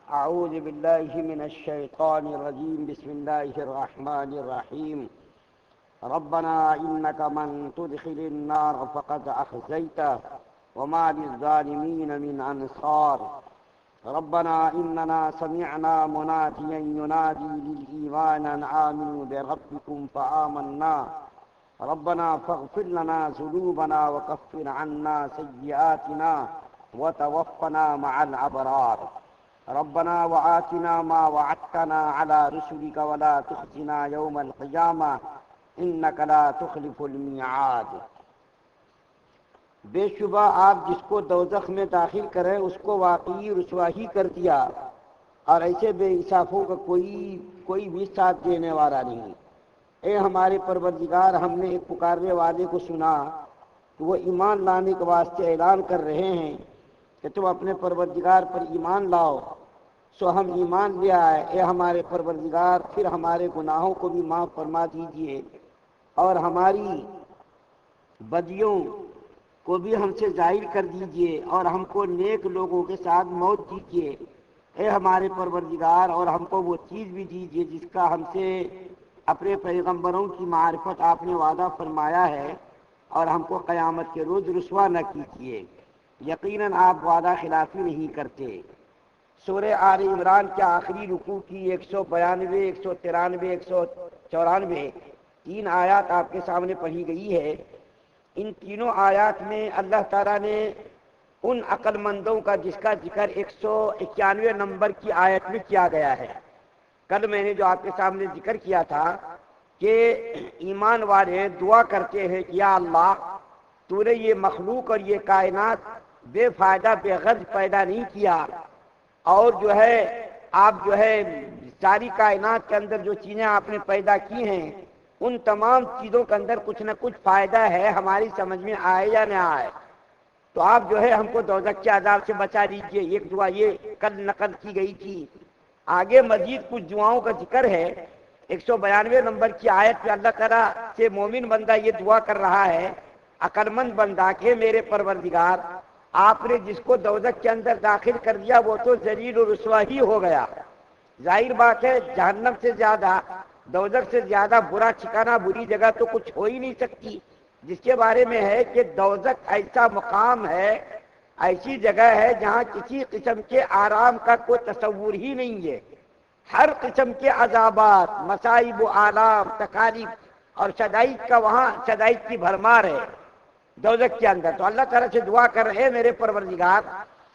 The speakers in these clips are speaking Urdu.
أعوذ بالله من الشيطان الرجيم. بسم الله الرحمن الرحيم. ربنا إنك من تدخل النار فقد أخزيته وما للظالمين من أنصار. ربنا إننا سمعنا مناديا ينادي للإيمان أن آمنوا بربكم فآمنا. ربنا فاغفر لنا ذنوبنا وكفر عنا سيئاتنا وتوفنا مع الأبرار. ربنا وآتنا ما وعدتنا على رسلك ولا تخزنا يوم القيامة إنك لا تخلف الميعاد. بے شبہ آپ جس کو دوزخ میں داخل کریں اس کو واقعی رسوا ہی کر دیا، اور ایسے بے انصافوں کا کوئی بھی ساتھ دینے والا نہیں۔ اے ہمارے پروردگار، ہم نے ایک پکارنے والے کو سنا کہ وہ ایمان لانے کے واسطے اعلان کر رہے ہیں کہ تم اپنے پروردگار پر ایمان لاؤ، سو ہم ایمان لے آئے۔ اے ہمارے پروردگار، پھر ہمارے گناہوں کو بھی معاف فرما دیجیے اور ہماری بدیوں کو بھی ہم سے ظاہر کر دیجیے اور ہم کو نیک لوگوں کے ساتھ موت دیجیے۔ اے ہمارے پروردگار، اور ہم کو وہ چیز بھی دیجیے جس کا ہم سے اپنے پیغمبروں کی معرفت آپ نے وعدہ فرمایا ہے، اور ہم کو قیامت کے روز رسوا نہ کیجیے۔ یقیناً آپ وعدہ خلافی نہیں کرتے۔ سورہ آل عمران کے آخری رکوع کی 192، 193، 194 تین آیات آپ کے سامنے پڑھی گئی ہے۔ ان تینوں آیات میں اللہ تعالیٰ نے ان عقل مندوں کا جس کا ذکر 191 نمبر کی آیت میں کیا گیا ہے۔ کل میں نے جو آپ کے سامنے ذکر کیا تھا کہ ایمان والے دعا کرتے ہیں کہ یا اللہ، تو نے یہ مخلوق اور یہ کائنات بے فائدہ بے غرض پیدا نہیں کیا، اور جو ہے آپ جو ہے ساری کائنات کے اندر جو چیزیں آپ نے پیدا کی ہیں ان تمام چیزوں کے اندر کچھ نہ کچھ فائدہ ہے، ہماری سمجھ میں آئے یا نہ آئے، تو آپ جو ہے ہم کو دوزخ کے عذاب سے بچا دیجیے۔ ایک دعا یہ کل نقل کی گئی تھی۔ آگے مزید کچھ دعاؤں کا ذکر ہے۔ 192 نمبر کی آیت پہ اللہ تعالیٰ سے مومن بندہ یہ دعا کر رہا ہے، عقل مند بندہ، کہ میرے پروردگار، آپ نے جس کو دوزخ کے اندر داخل کر دیا وہ تو ذلیل و رسوا ہی ہو گیا۔ ظاہر بات ہے جہنم سے زیادہ، دوزخ سے زیادہ برا ٹھکانہ، بری جگہ تو کچھ ہو ہی نہیں سکتی، جس کے بارے میں ہے کہ دوزخ ایسا مقام ہے، ایسی جگہ ہے جہاں کسی قسم کے آرام کا کوئی تصور ہی نہیں ہے۔ ہر قسم کے عذابات، مصائب و آلام، تکالیف اور شدائد کا وہاں شدائد کی بھرمار ہے دوزخ کے اندر۔ تو اللہ تعالیٰ سے دعا کر رہے ہیں، میرے پروردگار،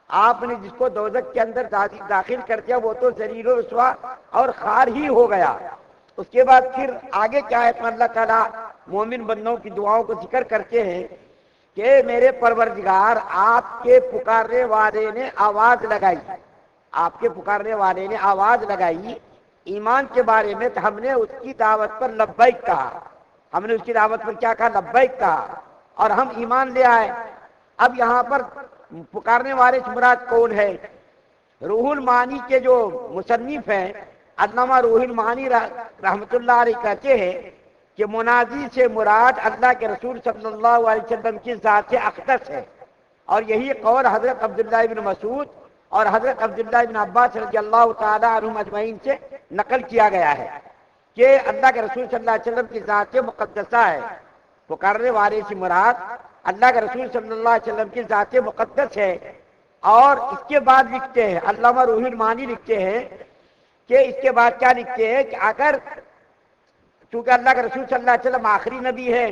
آپ نے جس کو دوزخ کے اندر داخل کر دیا وہ تو ذلیل و رسوا اور خوار ہی ہو گیا۔ اس کے بعد پھر آگے کیا ہے؟ اللہ تعالیٰ مومن بندوں کی دعاؤں کو ذکر کرتے ہیں کہ میرے پروردگار، آپ کے پکارنے والے نے آواز لگائی، آپ کے پکارنے والے نے آواز لگائی ایمان کے بارے میں، تو ہم نے اس کی دعوت پر لبیک کہا، ہم نے اس کی دعوت پر کیا کہا؟ لبیک کہا، اور ہم ایمان لے آئے۔ اب یہاں پر پکارنے والے سے مراد کون ہے؟ روح المعانی کے جو مصنف ہیں علامہ روح المعانی رحمۃ اللہ علیہ کہتے ہیں کہ منادی سے مراد اللہ کے رسول صلی اللہ علیہ وسلم کی ذات اقدس ہے، اور یہی قول حضرت عبداللہ بن مسعود اور حضرت عبداللہ بن عباس رضی اللہ تعالی عنہم اجمعین سے نقل کیا گیا ہے کہ اللہ کے رسول صلی اللہ علیہ وسلم کی ذات مقدسہ ہے۔ پکارنے والے سے مراد اللہ کے رسول صلی اللہ علیہ وسلم کی ذات مقدس ہے۔ اور اس کے بعد لکھتے ہیں علامہ روح المعانی لکھتے ہیں کہ اس کے بعد کیا لکھتے ہیں کہ اگر چونکہ اللہ کے رسول صلی اللہ علیہ وسلم آخری نبی ہے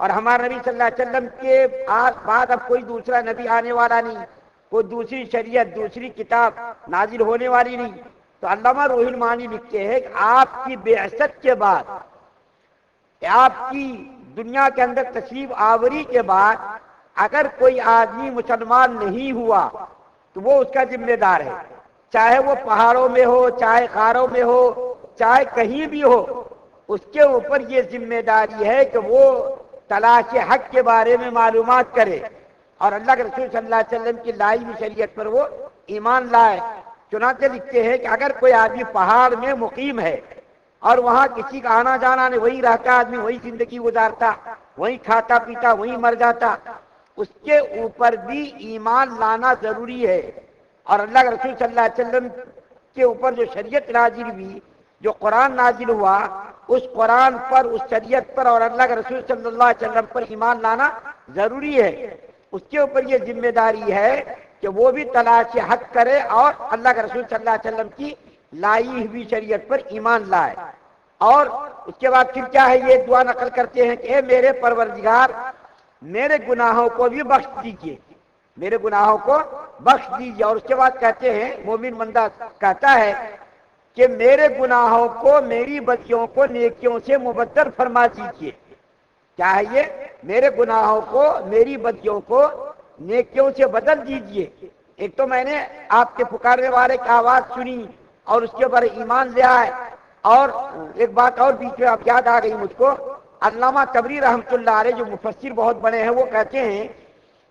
اور ہمارے نبی صلی اللہ علیہ وسلم کے بعد اب کوئی دوسرا نبی آنے والا نہیں، کوئی دوسری شریعت، دوسری کتاب نازل ہونے والی نہیں، تو علامہ روح المعانی لکھتے ہیں کہ آپ کی بعثت کے بعد، آپ کی دنیا کے اندر تشریف آوری کے بعد اگر کوئی آدمی مسلمان نہیں ہوا تو وہ اس کا ذمہ دار ہے، چاہے وہ پہاڑوں میں ہو، چاہے غاروں میں ہو، چاہے کہیں بھی ہو، اس کے اوپر یہ ذمہ داری ہے کہ وہ تلاش حق کے بارے میں معلومات کرے اور اللہ کے رسول صلی اللہ علیہ وسلم کی لائی ہوئی شریعت پر وہ ایمان لائے۔ چنانچہ لکھتے ہیں کہ اگر کوئی آدمی پہاڑ میں مقیم ہے اور وہاں کسی کا آنا جانا نہیں، وہی رہتا آدمی، وہی زندگی گزارتا، وہی کھاتا پیتا، وہی مر جاتا، اس کے اوپر بھی ایمان لانا ضروری ہے۔ اور اللہ کے رسول صلی اللہ علیہ وسلم کے اوپر جو شریعت نازل ہوئی، جو قرآن نازل ہوا، اس قرآن پر، اس شریعت پر اور اللہ کے رسول صلی اللہ علیہ وسلم پر ایمان لانا ضروری ہے۔ اس کے اوپر یہ ذمہ داری ہے کہ وہ بھی تلاش حق کرے اور اللہ کے رسول صلی اللہ علیہ وسلم کی لائی ہوئی شریعت پر ایمان لائے۔ اور اس کے بعد پھر کیا ہے، یہ دعا نقل کرتے ہیں کہ اے میرے پروردگار، میرے گناہوں کو بھی بخش دیجیے، میرے گناہوں کو بخش دیجیے۔ اور اس کے بعد کہتے ہیں، مومن بندہ کہتا ہے کہ میرے گناہوں کو، میری بدیوں کو نیکیوں سے مبدل فرما دیجیے۔ کیا ہے یہ؟ میرے گناہوں کو، میری بدیوں کو نیکیوں سے بدل دیجیے۔ ایک تو میں نے آپ کے پکارنے والے کی آواز سنی اور اس کے اوپر ایمان لے آئے، اور ایک بات اور بیچ میں اب یاد آ گئی مجھ کو، علامہ طبری رحمۃ اللہ علیہ جو مفسر بہت بڑے ہیں، وہ کہتے ہیں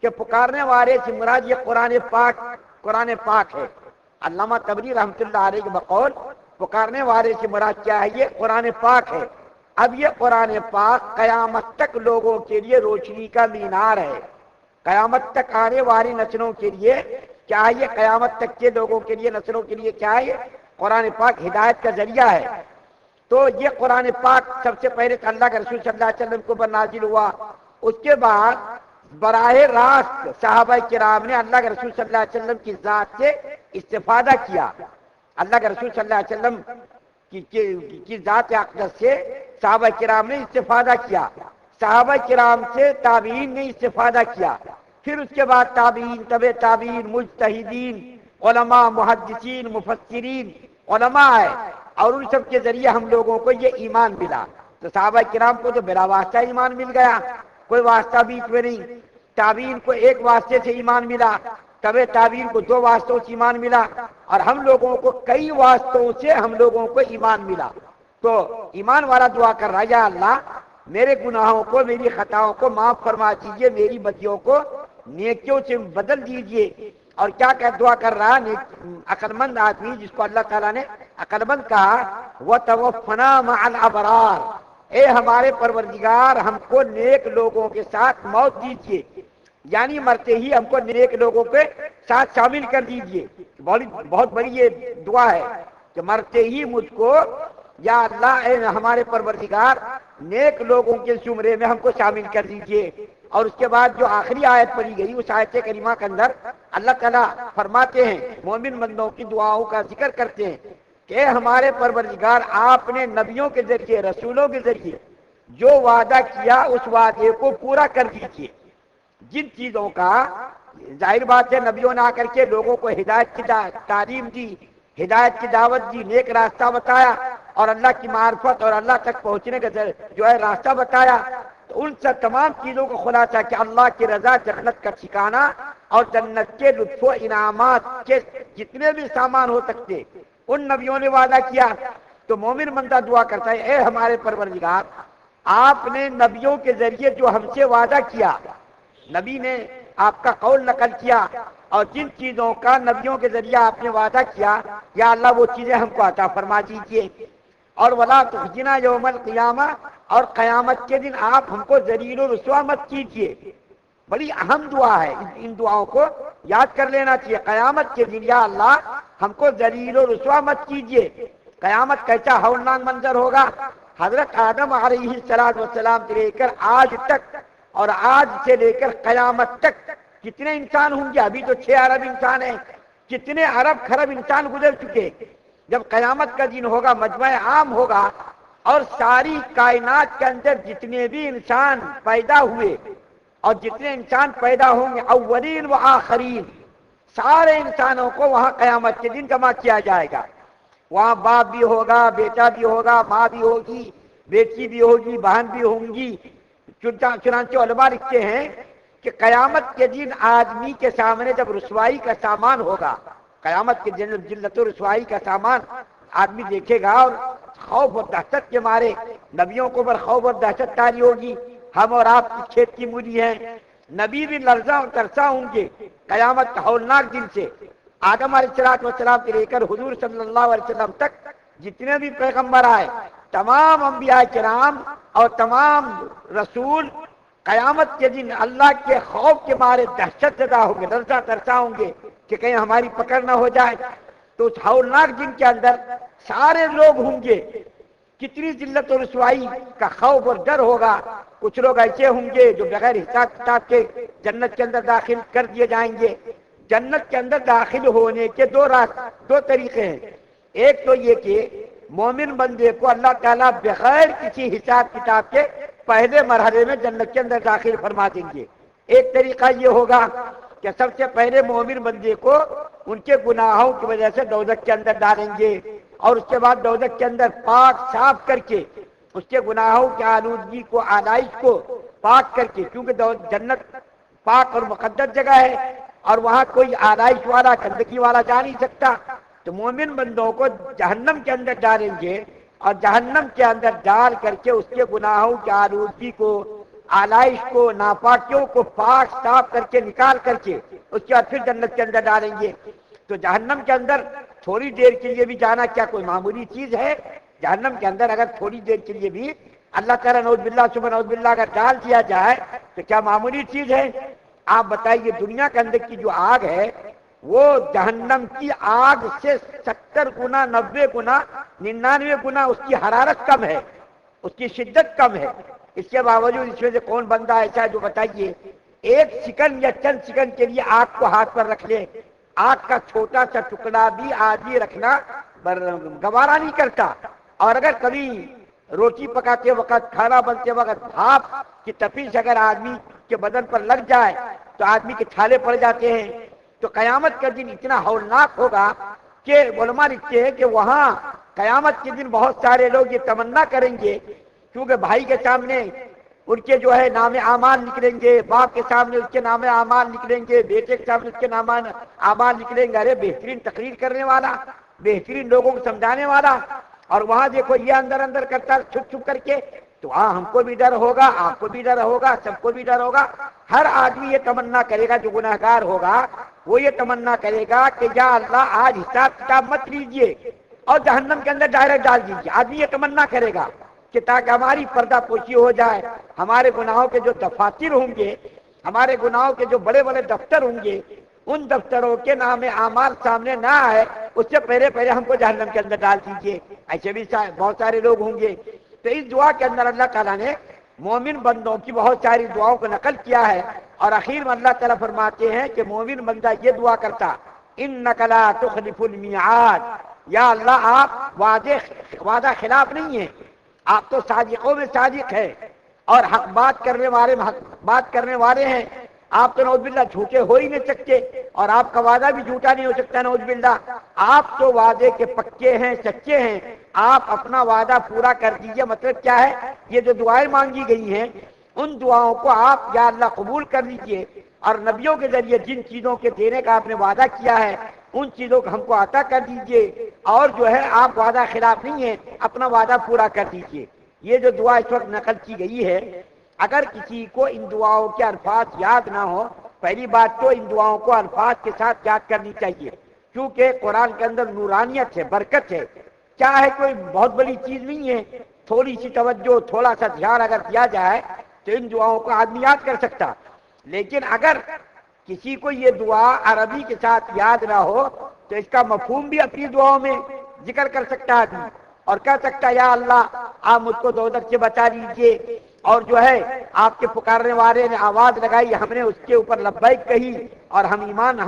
کہ پکارنے والے سے مراد یہ قرآن پاک ہے۔ علامہ طبری رحمۃ اللہ علیہ کے بقول پکارنے والے سے مراد کیا ہے، یہ قرآن پاک ہے۔ اب یہ قرآن پاک قیامت تک لوگوں کے لیے روشنی کا مینار ہے، قیامت تک آنے والی نسلوں کے لیے کیا ہے، یہ قیامت تک کے لوگوں کے لیے، نسلوں کے لیے کیا ہے، قرآن پاک ہدایت کا ذریعہ ہے۔ تو یہ قرآن پاک سب سے پہلے اللہ کے رسول صلی اللہ علیہ وسلم کو نازل ہوا، اس کے بعد براہ راست صحابہ کرام نے اللہ کے رسول صلی اللہ علیہ وسلم کی ذات سے استفادہ کیا، اللہ کے رسول صلی اللہ علیہ وسلم کی ذات اقدس سے صحابہ کرام نے استفادہ کیا، صحابہ کرام سے تابعین نے استفادہ کیا، پھر اس کے بعد تابعین، تبع تابعین، مجتہدین، علماء، محدثین، مفسرین، علماء ہے، اور ان سب کے ذریعے ہم لوگوں کو یہ ایمان ملا۔ تو صحابہ کرام کو تو بلا واسطہ ایمان مل گیا، کوئی واسطہ بیچ میں نہیں۔ تابعین کو ایک واسطے سے ایمان ملا، تبع تابعین کو 2 واسطوں سے ایمان ملا، اور ہم لوگوں کو کئی واسطوں سے ہم لوگوں کو ایمان ملا۔ تو ایمان والا دعا کر رہا ہے، یا اللہ میرے گناہوں کو، میری خطاؤں کو معاف فرما دیجیے، میری بدیوں کو نیکیوں سے بدل دیجیے۔ اور کیا دعا کر رہا ہے عقل مند آدمی، جس کو اللہ تعالیٰ نے عقل مند کہا، وَتَوَفَّنَا مَعَ الْأَبْرَارِ، اے ہمارے پروردگار ہم کو نیک لوگوں کے ساتھ موت دیجیے، یعنی مرتے ہی ہم کو نیک لوگوں کے ساتھ شامل کر دیجیے۔ بہت بڑی یہ دعا ہے کہ مرتے ہی مجھ کو، یا اللہ اے ہمارے پروردگار نیک لوگوں کے زمرے میں ہم کو شامل کر دیجیے۔ اور اس کے بعد جو آخری آیت پڑھی گئی، اس آیت کریمہ کے اندر اللہ تعالیٰ فرماتے ہیں، مومن بندوں کی دعاؤں کا ذکر کرتے ہیں کہ ہمارے پروردگار آپ نے نبیوں کے ذریعے، رسولوں کے ذریعے جو وعدہ کیا اس وعدے کو پورا کر دیجیے۔ جن چیزوں کا ظاہر بات ہے نبیوں نے آ کر کے لوگوں کو ہدایت کی تعلیم دی، ہدایت کی دعوت دی، نیک راستہ بتایا، اور اللہ کی معرفت اور اللہ تک پہنچنے کا جو ہے راستہ بتایا، تو ان سب تمام چیزوں کو خلاصہ کہ اللہ کی رضا، جنت کا ٹھکانہ، اور جنت کے لطف و انعامات کے جتنے بھی سامان ہو سکتے ان نبیوں نے وعدہ کیا۔ تو مومن بندہ دعا کرتا ہے، اے ہمارے پروردگار آپ نے نبیوں کے ذریعے جو ہم سے وعدہ کیا، نبی نے آپ کا قول نقل کیا، اور جن چیزوں کا نبیوں کے ذریعے آپ نے وعدہ کیا، یا اللہ وہ چیزیں ہم کو عطا فرما دیجیے۔ اور ولا تخزنا یوم القیامہ، اور قیامت کے دن آپ ہم کو ذلیل و رسوا مت کیجیے۔ بڑی اہم دعا ہے، ان دعاؤں کو یاد کر لینا چاہیے۔ قیامت کے دن یا اللہ ہم کو ذلیل و رسوا مت کیجیے۔ قیامت کیسا ہولناک منظر ہوگا؟ حضرت آدم علیہ السلام سے لے کر آج تک، اور آج سے لے کر قیامت تک کتنے انسان ہوں گے؟ ابھی تو 6 ارب انسان ہیں، کتنے ارب خرب انسان گزر چکے۔ جب قیامت کا دن ہوگا، مجمع عام ہوگا، اور ساری کائنات کے اندر جتنے بھی انسان پیدا ہوئے اور جتنے انسان پیدا ہوں گے، اولین و آخرین، سارے انسانوں کو وہاں قیامت کے دن جمع کیا جائے گا۔ وہاں باپ بھی ہوگا، بیٹا بھی ہوگا، ماں بھی ہوگی، بیٹی بھی ہوگی، بہن بھی ہوں گی۔ چنانچہ علماء لکھتے ہیں کہ قیامت کے دن آدمی کے سامنے جب رسوائی کا سامان ہوگا، قیامت کے دن ذلت و رسوائی کا سامان آدمی دیکھے گا، اور خوف اور دہشت کے مارے نبیوں کو پر خوف اور دہشت تاری ہوگی۔ ہم اور آپ کی کھیت کی مولی ہیں، نبی بھی لرزاں اور ترساں ہوں گے قیامت کا ہولناک دن سے۔ آدم علیہ السلام سے لے کر حضور صلی اللہ علیہ وسلم تک جتنے بھی پیغمبر آئے، تمام انبیاء کرام اور تمام رسول قیامت کے دن اللہ کے خوف کے مارے دہشت زدہ ہوں گے، لرزاں ترساں ہوں گے کہ کہیں ہماری پکڑ نہ ہو جائے۔ تو تو اس ہولناک دن کے اندر سارے لوگ ہوں گے، کتنی ذلت اور رسوائی کا خوف اور ڈر ہوگا. کچھ لوگ ایسے ہوں گے جو بغیر حساب کتاب کے جنت کے اندر داخل کر دیے جائیں گے. جنت کے اندر داخل ہونے کے دو طریقے ہیں. ایک تو یہ کہ مومن بندے کو اللہ تعالیٰ بغیر کسی حساب کتاب کے پہلے مرحلے میں جنت کے اندر داخل فرما دیں گے. ایک طریقہ یہ ہوگا کہ سب سے پہلے مومن بندے کو ان کے گناہوں کی وجہ سے دوزخ کے اندر ڈالیں گے، اور اس کے بعد دوزخ کے اندر پاک صاف کر کے اس کے گناہوں کی آلودگی کو، آلائش کو پاک کر کے، کیونکہ جنت پاک اور مقدس جگہ ہے اور وہاں کوئی آلائش والا، گندگی والا جا نہیں سکتا. تو مومن بندوں کو جہنم کے اندر ڈالیں گے، اور جہنم کے اندر ڈال کر کے اس کے گناہوں کی آلودگی کو، آلائش کو، ناپاکیوں کو پاک صاف کر کے نکال کر کے اس کے بعد پھر جنت کے اندر ڈالیں گے. تو جہنم کے اندر تھوڑی دیر کے لیے بھی جانا کیا کوئی معمولی چیز ہے؟ جہنم کے اندر اگر تھوڑی دیر کے لیے بھی اللہ تعالیٰ نعوذ باللہ ثم نعوذ باللہ اگر ڈال دیا جائے تو کیا معمولی چیز ہے؟ آپ بتائیے، دنیا کے اندر کی جو آگ ہے وہ جہنم کی آگ سے 70 گنا، 90 گنا، 99 گنا اس کی حرارت کم ہے، اس کی شدت کم ہے. اس کے باوجود اس میں سے کون بندہ ایسا ہے جو بتائیے ایک سیکنڈ یا چند سیکنڈ کے لیے آگ کو ہاتھ پر رکھ لے؟ آگ کا چھوٹا سا ٹکڑا بھی آدمی رکھنا گوارا نہیں کرتا. اور اگر کبھی روٹی پکاتے وقت، کھانا بنتے وقت بھاپ کی تپش اگر آدمی کے بدن پر لگ جائے تو آدمی کے چھالے پڑ جاتے ہیں. تو قیامت کا دن اتنا ہولناک ہوگا کہ علماء لکھتے ہیں کہ وہاں قیامت کے دن بہت سارے لوگ یہ تمنا کریں گے، کیونکہ بھائی کے سامنے ان کے جو ہے نام اعمال نکلیں گے، باپ کے سامنے اس کے نام اعمال نکلیں گے، بیٹے کے سامنے اس کے نام اعمال نکلیں گے. ارے بہترین تقریر کرنے والا، بہترین لوگوں کو سمجھانے والا، اور وہاں دیکھو یہ اندر اندر کرتا چھپ چھپ کر کے. تو وہاں ہم کو بھی ڈر ہوگا، آپ کو بھی ڈر ہوگا، سب کو بھی ڈر ہوگا. ہر آدمی یہ تمنا کرے گا جو گناہگار ہوگا، وہ یہ تمنا کرے گا کہ یا اللہ آج حساب کتاب مت لیجیے اور جہنم کے اندر ڈائریکٹ ڈال دیجیے. آدمی یہ تمنا کرے گا کہ تاکہ ہماری پردہ پوشی ہو جائے، ہمارے گناہوں کے جو دفاتر ہوں گے، ہمارے گناہوں کے جو بڑے بڑے دفتر ہوں گے، ان دفتروں کے نام اعمال سامنے نہ آئے اس سے پہلے ہم کو جہنم کے اندر ڈال دیجیے. ایسے بھی بہت سارے لوگ ہوں گے. تو اس دعا کے اندر اللہ تعالیٰ نے مومن بندوں کی بہت ساری دعاؤں کو نقل کیا ہے، اور اخیر میں اللہ تعالیٰ فرماتے ہیں کہ مومن بندہ یہ دعا کرتا، انک لا تخلف المیعاد، یا اللہ آپ وعدہ خلاف نہیں ہیں، آپ تو صادقوں میں صادق ہیں اور حق بات کرنے والے حق بات کرنے والے ہیں. آپ تو نعوذ باللہ جھوٹے ہو ہی نہیں سکتے، اور آپ کا وعدہ بھی جھوٹا نہیں ہو سکتا نعوذ باللہ. آپ تو وعدے کے پکے ہیں، سچے ہیں، آپ اپنا وعدہ پورا کر دیجئے. مطلب کیا ہے؟ یہ جو دعائیں مانگی گئی ہیں ان دعاؤں کو آپ یا اللہ قبول کر لیجئے، اور نبیوں کے ذریعے جن چیزوں کے دینے کا آپ نے وعدہ کیا ہے ان چیزوں کو ہم کو عطا کر دیجئے، اور جو ہے آپ وعدہ خلاف نہیں ہیں، اپنا وعدہ پورا کر دیجئے. یہ جو دعا اس وقت نقل کی گئی ہے، اگر کسی کو ان دعاؤں کے الفاظ یاد نہ ہو، پہلی بات تو ان دعاؤں کو الفاظ کے ساتھ یاد کرنی چاہیے، کیونکہ قرآن کے اندر نورانیت ہے، برکت ہے. کیا ہے؟ کوئی بہت بڑی چیز نہیں ہے. تھوڑی سی توجہ، تھوڑا سا دھیان اگر دیا جائے تو ان دعاؤں کو آدمی یاد کر سکتا. لیکن اگر کسی کو یہ دعا عربی کے ساتھ یاد نہ ہو تو اس کا مفہوم بھی اپنی دعاؤں میں ذکر کر سکتا آدمی، اور کہہ سکتا یا اللہ آپ مجھ کو دوزخ سے بچا لیجیے، اور جو ہے آپ کے پکارنے والے نے آواز لگائی، ہم نے اس کے اوپر لبیک کہی اور ہم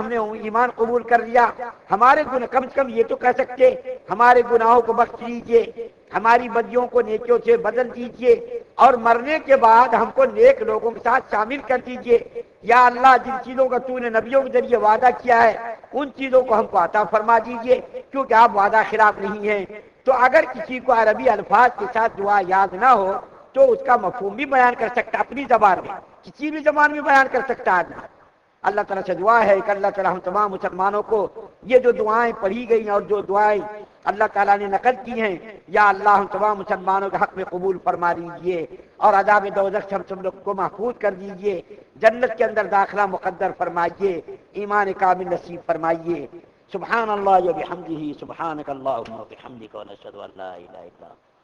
نے ایمان قبول کر لیا. ہمارے گناہ کم سے کم یہ تو کہہ سکتے ہمارے گناہوں کو بخش لیجیے، ہماری بدیوں کو نیکیوں سے بدل دیجیے، اور مرنے کے بعد ہم کو نیک لوگوں کے ساتھ شامل کر دیجیے. یا اللہ جن چیزوں کا تو نے نبیوں کے ذریعے وعدہ کیا ہے ان چیزوں کو ہم کو عطا فرما دیجیے، کیونکہ آپ وعدہ خلاف نہیں ہیں. تو اگر کسی کو عربی الفاظ کے ساتھ دعا یاد نہ ہو تو اس کا مفہوم بھی بیان کر سکتا، اپنی زبان میں، کسی بھی زبان میں بیان کر سکتا آدمی. اللہ تعالیٰ سے دعا ہے کہ اللہ تعالیٰ ہم تمام مسلمانوں کو یہ جو دعائیں پڑھی گئی ہیں اور جو دعائیں اللہ تعالیٰ نے نقل کی ہیں، یا اللہ ہم تمام مسلمانوں کے حق میں قبول فرما لیجیے، اور عذاب دوزخ سے ہم سب لوگ کو محفوظ کر دیجیے، جنت کے اندر داخلہ مقدر فرمائیے، ایمان کامل نصیب فرمائیے. سبحان اللہ و بحمدہ، سبحانک اللہم و بحمدک، ونشہد ان لا الہ الا انت